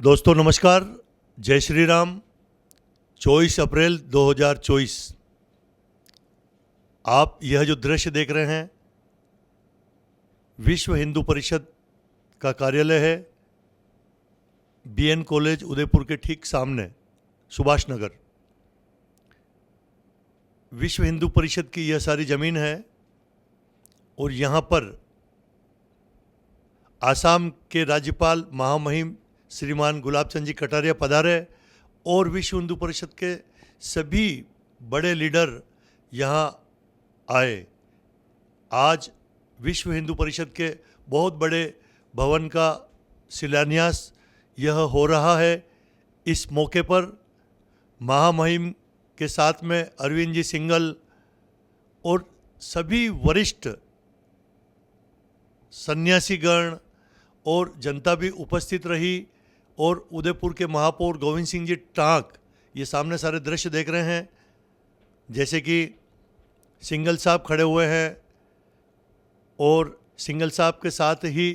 दोस्तों नमस्कार, जय श्री राम। 24 अप्रैल 2024। आप यह जो दृश्य देख रहे हैं विश्व हिंदू परिषद का कार्यालय है, बीएन कॉलेज उदयपुर के ठीक सामने सुभाष नगर। विश्व हिंदू परिषद की यह सारी ज़मीन है और यहाँ पर आसाम के राज्यपाल महामहिम श्रीमान गुलाब चंद जी कटारिया पधारे और विश्व हिंदू परिषद के सभी बड़े लीडर यहाँ आए। आज विश्व हिंदू परिषद के बहुत बड़े भवन का शिलान्यास यह हो रहा है। इस मौके पर महामहिम के साथ में अरविंद जी सिंघल और सभी वरिष्ठ सन्यासीगण और जनता भी उपस्थित रही और उदयपुर के महापौर गोविंद सिंह जी टांक, ये सामने सारे दृश्य देख रहे हैं, जैसे कि सिंघल साहब खड़े हुए हैं और सिंघल साहब के साथ ही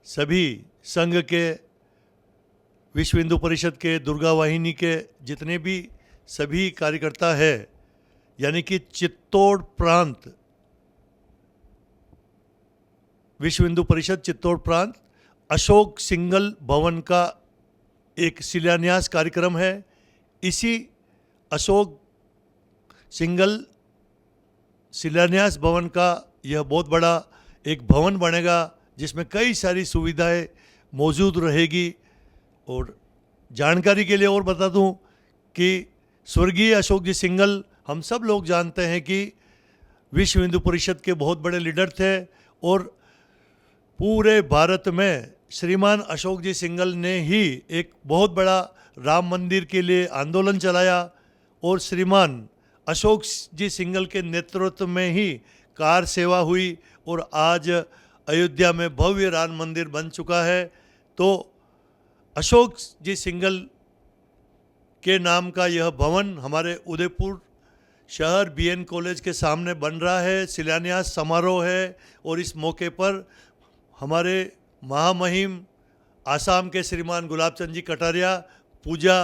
सभी संघ के, विश्व हिंदू परिषद के, दुर्गा वाहिनी के जितने भी सभी कार्यकर्ता है, यानी कि चित्तौड़ प्रांत, विश्व हिंदू परिषद चित्तौड़ प्रांत अशोक सिंघल भवन का एक शिलान्यास कार्यक्रम है। इसी अशोक सिंघल शिलान्यास भवन का यह बहुत बड़ा एक भवन बनेगा जिसमें कई सारी सुविधाएं मौजूद रहेगी। और जानकारी के लिए और बता दूं कि स्वर्गीय अशोक जी सिंघल, हम सब लोग जानते हैं कि विश्व हिंदू परिषद के बहुत बड़े लीडर थे और पूरे भारत में श्रीमान अशोक जी सिंघल ने ही एक बहुत बड़ा राम मंदिर के लिए आंदोलन चलाया और श्रीमान अशोक जी सिंघल के नेतृत्व में ही कार सेवा हुई और आज अयोध्या में भव्य राम मंदिर बन चुका है। तो अशोक जी सिंघल के नाम का यह भवन हमारे उदयपुर शहर बीएन कॉलेज के सामने बन रहा है। शिलान्यास समारोह है और इस मौके पर हमारे महामहिम आसाम के श्रीमान गुलाब चंद जी कटारिया पूजा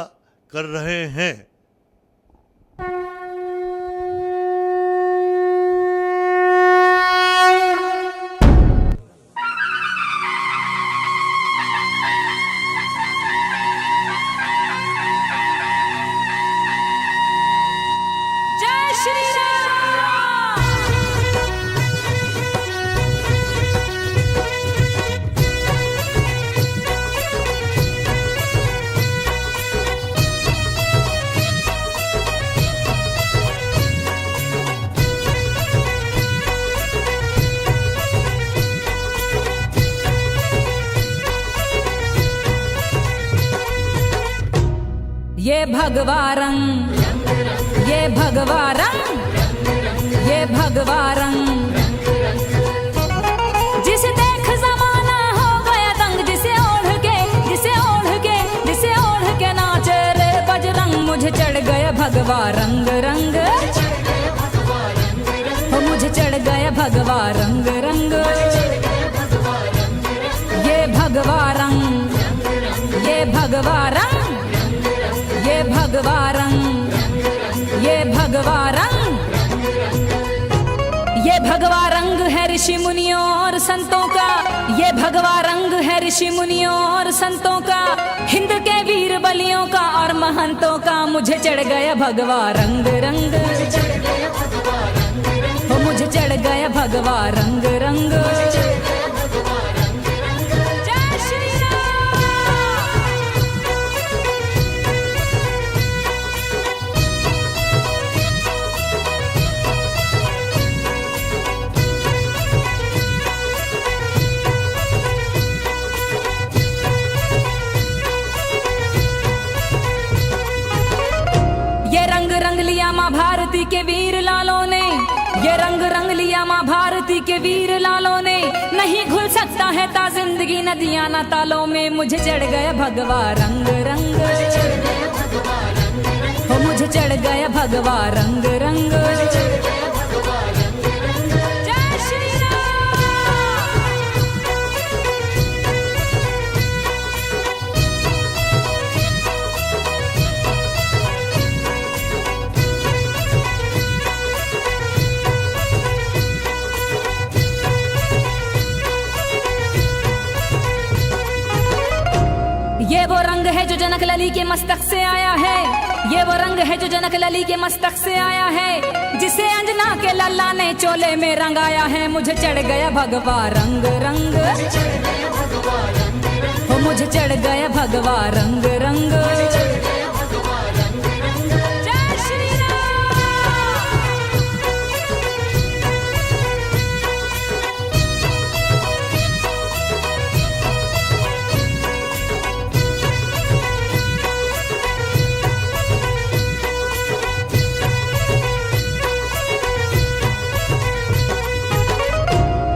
कर रहे हैं। ये भगवा रंग, ये भगवा रंग, ये भगवा रंग, जिसे देख जमाना हो गया दंग, जिसे ओढ़ के नाचे रे बजरंग। मुझे चढ़ गया भगवा रंग रंग, हो मुझे चढ़ गया भगवा रंग रंग। ये भगवा रंग, ये भगवा रंग, ये भगवा रंग, ये भगवा रंग, ये भगवा रंग है ऋषि मुनियों और संतों का। ये भगवा रंग है ऋषि मुनियों और संतों का, हिंद के वीर बलियों का और महंतों का। मुझे चढ़ गया भगवा रंग रंग, हो मुझे चढ़ गया भगवा रंग रंग। रंग लिया माँ भारती के वीर लालों ने, ये रंग रंग लिया माँ भारती के वीर लालों ने। नहीं घुल सकता है ता जिंदगी नदियाँ ना तालों में। मुझे चढ़ गया भगवा रंग रंग, हो मुझे चढ़ गया भगवा रंग रंग। जय श्री राम। ये वो रंग है जो जनक लली के मस्तक से आया है, ये वो रंग है जो जनक लली के मस्तक से आया है, जिसे अंजना के लल्ला ने चोले में रंगाया है। मुझे चढ़ गया भगवा रंग रंग, हो मुझे चढ़ गया भगवा रंग रंग। जय श्री राम।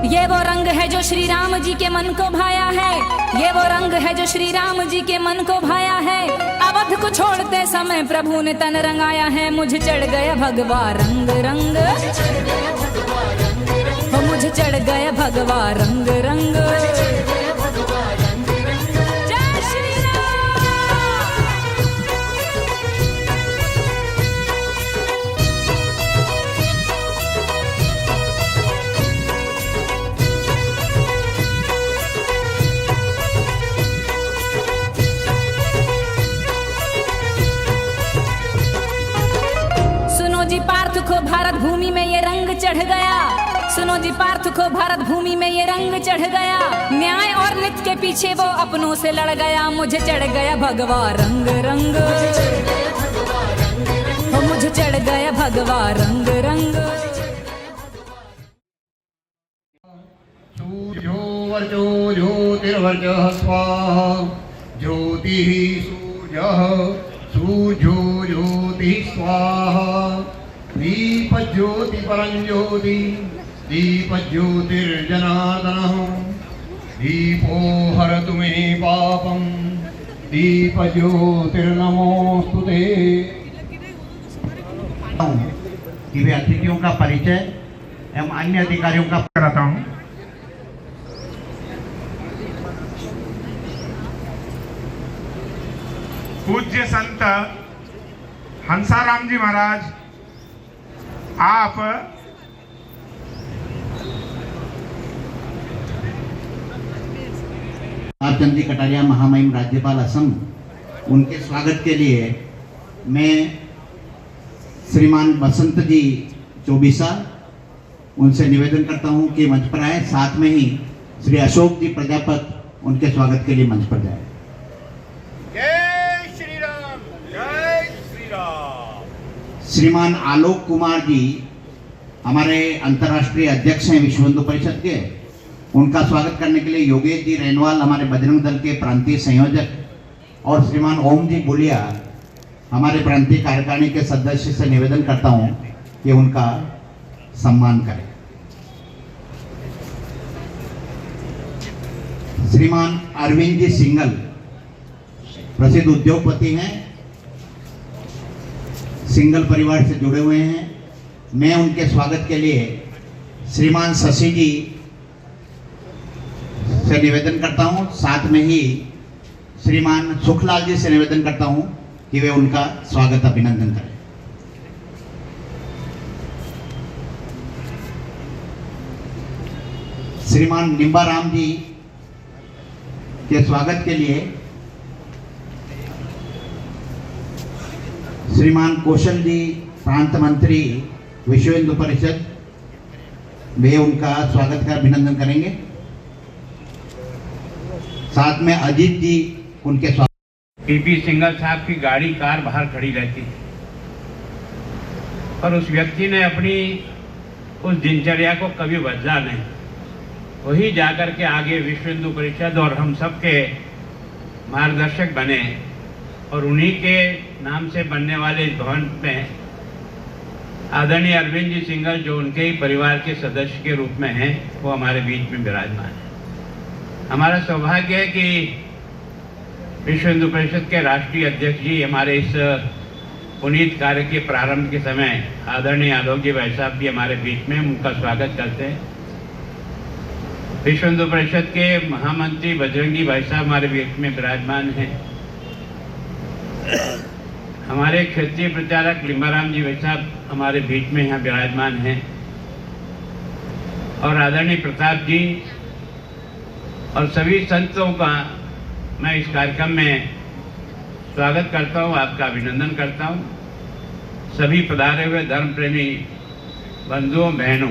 ये वो रंग है जो श्री राम जी के मन को भाया है, ये वो रंग है जो श्री राम जी के मन को भाया है। अवध को छोड़ते समय प्रभु ने तन रंगाया है। मुझे चढ़ गया भगवा रंग रंग, हो मुझे चढ़ गया भगवा रंग रंग। जय श्री राम। सुनो जी पार्थ को भारत भूमि में ये रंग चढ़ गया, सुनो जी पार्थ को भारत भूमि में ये रंग चढ़ गया। न्याय और नित्य के पीछे वो अपनों से लड़ गया। मुझे चढ़ गया भगवा रंग रंग, हो मुझे चढ़ गया भगवा रंग रंग। सूर्योर्वर्चो ज्योतिर्वर्चः स्वाहा, ज्योतिः सूर्यः सूर्यो ज्योतिः स्वाहा। दीपज्योति परं ज्योति, दीपज्योतिर्जनार्दनः। दीपो हरतु मे पापं, दीपज्योतिर्नमोस्तुते। कि वे अतिथियों का परिचय एवं अन्य अधिकारियों का कराता हूँ। पूज्य संत हंसाराम जी महाराज, आप चंद जी कटारिया महामहिम राज्यपाल असम, उनके स्वागत के लिए मैं श्रीमान बसंत जी चौबीसा उनसे निवेदन करता हूं कि मंच पर आए। साथ में ही श्री अशोक जी प्रजापत उनके स्वागत के लिए मंच पर जाए। जय श्री राम, जय श्री राम। श्रीमान आलोक कुमार जी हमारे अंतर्राष्ट्रीय अध्यक्ष हैं विश्व हिंदू परिषद के, उनका स्वागत करने के लिए योगेश जी रेनवाल हमारे बजरंग दल के प्रांतीय संयोजक और श्रीमान ओम जी बुलिया हमारे प्रांतीय कार्यकारिणी के सदस्य से निवेदन करता हूं कि उनका सम्मान करें। श्रीमान अरविंद जी सिंगल प्रसिद्ध उद्योगपति हैं, सिंगल परिवार से जुड़े हुए हैं। मैं उनके स्वागत के लिए श्रीमान शशि जी से निवेदन करता हूं। साथ में ही श्रीमान सुखलाल जी से निवेदन करता हूं कि वे उनका स्वागत अभिनंदन करें। श्रीमान निम्बाराम जी के स्वागत के लिए श्रीमान कौशल जी प्रांत मंत्री विश्व हिंदू परिषद, वे उनका स्वागत का अभिनंदन करेंगे। साथ में अजीत जी उनके स्वागत। पीपी सिंगल साहब की गाड़ी कार बाहर खड़ी रहती है और उस व्यक्ति ने अपनी उस दिनचर्या को कभी बदला नहीं। वही जाकर के आगे विश्व हिंदू परिषद और हम सब के मार्गदर्शक बने और उन्हीं के नाम से बनने वाले इस भवन में आदरणीय अरविंद जी सिंगल, जो उनके ही परिवार के सदस्य के रूप में हैं, वो हमारे बीच में विराजमान है। हमारा सौभाग्य है कि विश्व हिंदू परिषद के राष्ट्रीय अध्यक्ष जी हमारे इस पुनीत कार्य के प्रारंभ के समय आदरणीय आलोक जी भाई साहब भी हमारे बीच में, उनका स्वागत करते हैं। विश्व हिंदू परिषद के महामंत्री बजरंगी भाई साहब हमारे बीच में विराजमान हैं। हमारे क्षेत्रीय प्रचारक लिम्बाराम जी भाई साहब हमारे बीच में यहाँ विराजमान हैं और आदरणीय प्रताप जी और सभी संतों का मैं इस कार्यक्रम में स्वागत करता हूँ, आपका अभिनंदन करता हूँ। सभी पधारे हुए धर्म प्रेमी बंधुओं बहनों,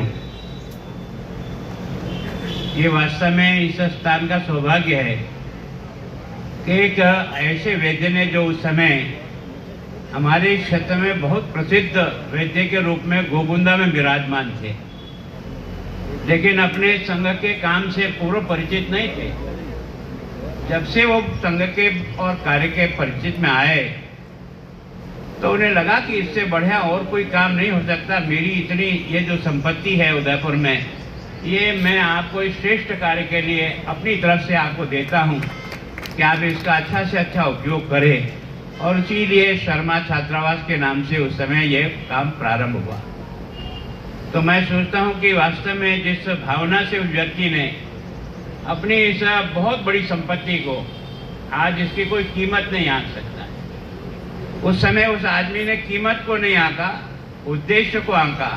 ये वास्तव में इस स्थान का सौभाग्य है कि एक ऐसे वैद्य ने जो उस समय हमारे क्षेत्र में बहुत प्रसिद्ध वैद्य के रूप में गोगुंदा में विराजमान थे, लेकिन अपने संघ के काम से पूर्व परिचित नहीं थे। जब से वो संघ के और कार्य के परिचित में आए तो उन्हें लगा कि इससे बढ़िया और कोई काम नहीं हो सकता। मेरी इतनी ये जो संपत्ति है उदयपुर में, ये मैं आपको इस श्रेष्ठ कार्य के लिए अपनी तरफ से आपको देता हूँ कि आप इसका अच्छा से अच्छा उपयोग करें। और इसीलिए शर्मा छात्रावास के नाम से उस समय ये काम प्रारंभ हुआ। तो मैं सोचता हूँ कि वास्तव में जिस भावना से उस व्यक्ति ने अपनी इस बहुत बड़ी संपत्ति को, आज इसकी कोई कीमत नहीं आंक सकता, उस समय उस आदमी ने कीमत को नहीं आंका, उद्देश्य को आंका,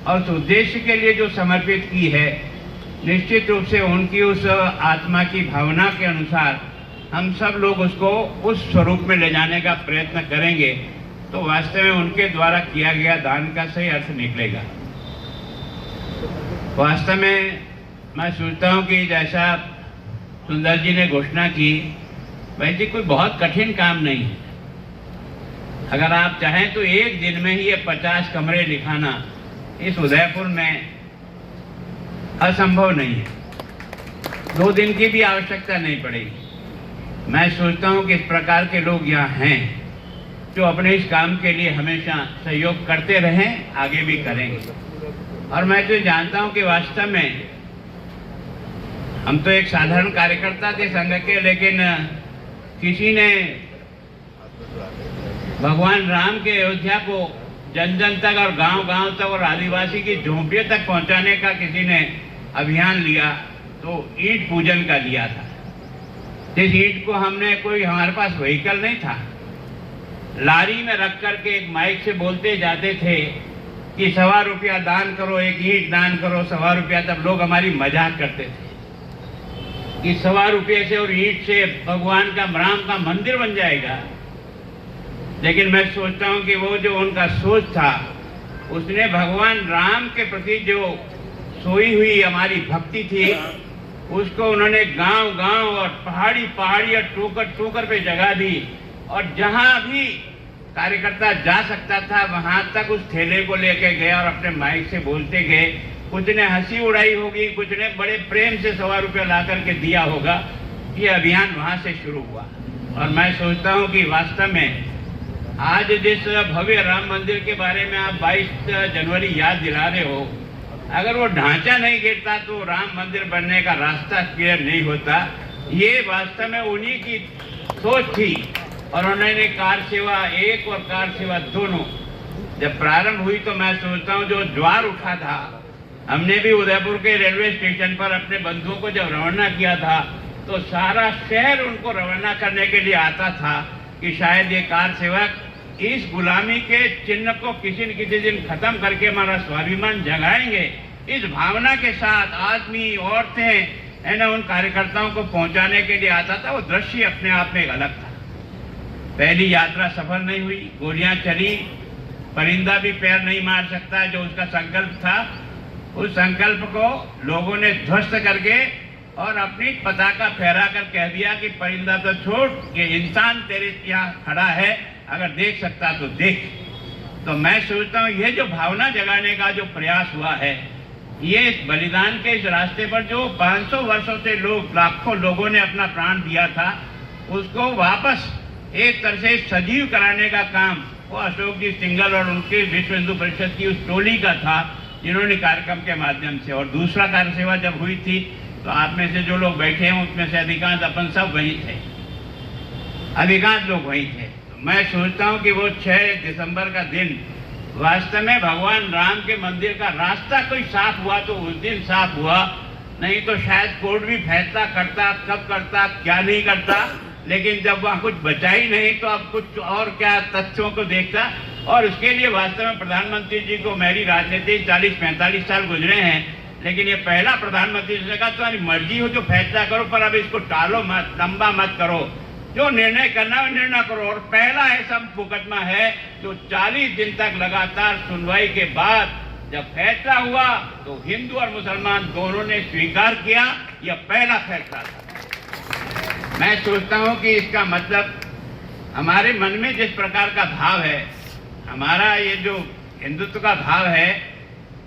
और उस उद्देश्य के लिए जो समर्पित की है, निश्चित रूप से उनकी उस आत्मा की भावना के अनुसार हम सब लोग उसको उस स्वरूप में ले जाने का प्रयत्न करेंगे तो वास्तव में उनके द्वारा किया गया दान का सही अर्थ निकलेगा। वास्तव में मैं सोचता हूँ कि जैसा सुंदर जी ने घोषणा की, वैसे कोई बहुत कठिन काम नहीं है। अगर आप चाहें तो एक दिन में ही ये 50 कमरे लिखाना इस उदयपुर में असंभव नहीं है। 2 दिन की भी आवश्यकता नहीं पड़ेगी। मैं सोचता हूँ कि इस प्रकार के लोग यहाँ हैं जो अपने इस काम के लिए हमेशा सहयोग करते रहें, आगे भी करेंगे। और मैं तो जानता हूँ कि वास्तव में हम तो एक साधारण कार्यकर्ता थे संघ के, लेकिन किसी ने भगवान राम के अयोध्या को जन जन तक और गांव-गांव तक और आदिवासी की झोंपड़ियों तक पहुंचाने का किसी ने अभियान लिया, तो ईंट पूजन का लिया था। जिस ईंट को हमने, कोई हमारे पास व्हीकल नहीं था, लारी में रख करके एक माइक से बोलते जाते थे कि 1.25 रुपया दान करो, एक ईंट दान करो, 1.25 रुपया। तब लोग हमारी मजाक करते थे कि 1.25 रुपये से और ईंट से भगवान का, राम का मंदिर बन जाएगा। लेकिन मैं सोचता हूँ कि वो जो उनका सोच था, उसने भगवान राम के प्रति जो सोई हुई हमारी भक्ति थी, उसको उन्होंने गांव-गांव और पहाड़ी और टोकर पे जगह दी। और जहां भी कार्यकर्ता जा सकता था वहां तक उस थैले को लेके गए और अपने माइक से बोलते गए। कुछ ने हंसी उड़ाई होगी, कुछ ने बड़े प्रेम से 1.25 रुपया ला करके दिया होगा। ये अभियान वहां से शुरू हुआ। और मैं सोचता हूँ कि वास्तव में आज जिस भव्य राम मंदिर के बारे में आप 22 जनवरी याद दिला रहे हो, अगर वो ढांचा नहीं गिरता तो राम मंदिर बनने का रास्ता क्लियर नहीं होता। ये वास्तव में उन्हीं की सोच थी। और उन्होंने कार सेवा 1 और कार सेवा दोनों जब प्रारंभ हुई, तो मैं सोचता हूँ जो ज्वार उठा था, हमने भी उदयपुर के रेलवे स्टेशन पर अपने बंधुओं को जब रवाना किया था तो सारा शहर उनको रवाना करने के लिए आता था कि शायद ये कार सेवक इस गुलामी के चिन्ह को किसी न किसी दिन खत्म करके हमारा स्वाभिमान जगाएंगे। इस भावना के साथ आदमी, औरतें है ना, उन कार्यकर्ताओं को पहुंचाने के लिए आता था। वो दृश्य अपने आप में एक अलग था। पहली यात्रा सफल नहीं हुई, गोलियां चली, परिंदा भी पैर नहीं मार सकता, जो उसका संकल्प था। उस संकल्प को लोगों ने ध्वस्त करके और अपनी पताका फहरा कर कह दिया कि परिंदा तो छोड़, ये इंसान तेरे यहाँ खड़ा है, अगर देख सकता तो देख। तो मैं सोचता हूँ ये जो भावना जगाने का जो प्रयास हुआ है, ये इस बलिदान के इस रास्ते पर जो 500 वर्षों से लोग, लाखों लोगों ने अपना प्राण दिया था, उसको वापस एक तरह से सजीव कराने का काम वो अशोक जी सिंघल और उनके विश्व हिंदू परिषद की उस टोली का था, जिन्होंने कार्यक्रम के माध्यम से। और दूसरा कार्य सेवा जब हुई थी तो आप में से जो लोग बैठे हैं उसमें से अधिकांश अपन सब वहीं थे, अधिकांश लोग वहीं थे। तो मैं सोचता हूँ कि वो 6 दिसंबर का दिन वास्तव में भगवान राम के मंदिर का रास्ता कोई साफ हुआ तो उस दिन साफ हुआ, नहीं तो शायद कोर्ट भी फैसला करता, कब करता, क्या नहीं करता। लेकिन जब वहाँ कुछ बचा ही नहीं तो अब कुछ और क्या तथ्यों को देखता। और उसके लिए वास्तव में प्रधानमंत्री जी को, मेरी राजनीति 40-45 साल गुजरे हैं, लेकिन ये पहला प्रधानमंत्री ने कहा तुम्हारी मर्जी हो जो फैसला करो, पर अब इसको टालो मत, लंबा मत करो, जो निर्णय करना है निर्णय करो। और पहला ऐसा मुकदमा है जो 40 दिन तक लगातार सुनवाई के बाद जब फैसला हुआ तो हिंदू और मुसलमान दोनों ने स्वीकार किया। यह पहला फैसला था। मैं सोचता हूं कि इसका मतलब हमारे मन में जिस प्रकार का भाव है, हमारा ये जो हिंदुत्व का भाव है,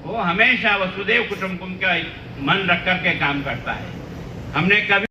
वो हमेशा वसुदेव कुटुंबकम का मन रख करके काम करता है। हमने कभी